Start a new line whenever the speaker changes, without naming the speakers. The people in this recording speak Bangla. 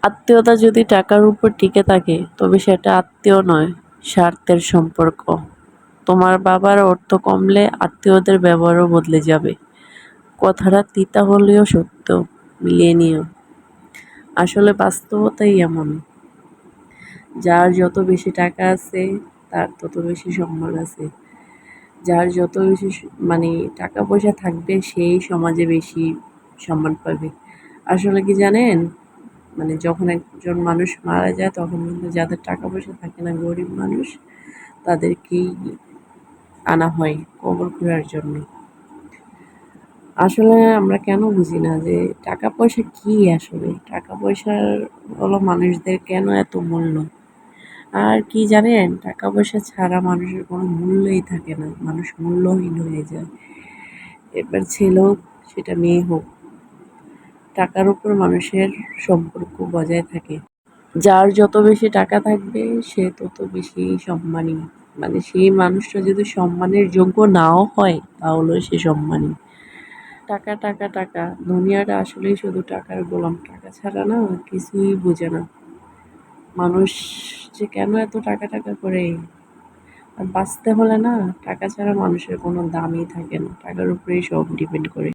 আত্মীয়তা যদি টাকার উপর টিকে থাকে তবে সেটা আত্মীয় নয়, স্বার্থের সম্পর্ক। তোমার বাবার অর্থ কমলে আত্মীয়দের ব্যবহারও বদলে যাবে। কথাটা তিতা হলেও সত্য, মিলিয়ে নিও। আসলে বাস্তবতাই এমন, যার যত বেশি টাকা আছে তার তত বেশি সম্মান আছে। যার যত বেশি মানে টাকা পয়সা থাকবে সেই সমাজে বেশি সম্মান পাবে। আসলে কি জানেন, মানে যখন একজন মানুষ মারা যায় তখন কিন্তু যাদের টাকা পয়সা থাকে না, গরিব মানুষ, তাদেরকেই আনা হয় কবর খোঁড়ার জন্য। আসলে আমরা কেন বুঝি না যে টাকা পয়সা কি, আসলে টাকা পয়সার হলো মানুষদের কেন এত মূল্য। আর কি জানেন, টাকা পয়সা ছাড়া মানুষের কোনো মূল্যই থাকে না, মানুষ মূল্যহীন হয়ে যায়। এবার ছেলে হোক সেটা মেয়ে হোক, টাকার উপর মানুষের সম্পর্ক বজায় থাকে। যার যত বেশি টাকা থাকবে সে তত বেশি সম্মানী, মানে সেই মানুষটা যদি সম্মানের যোগ্য নাও হয় তাহলেও সে সম্মানী। টাকা টাকা টাকা, দুনিয়াটা আসলেই শুধু টাকার গোলাম। টাকা ছাড়া না কিছুই বোঝে না মানুষ, যে কেন এত টাকা টাকা করে। আর বাঁচতে হলে না, টাকা ছাড়া মানুষের কোনো দামই থাকে না, টাকার উপরেই সব ডিপেন্ড করে।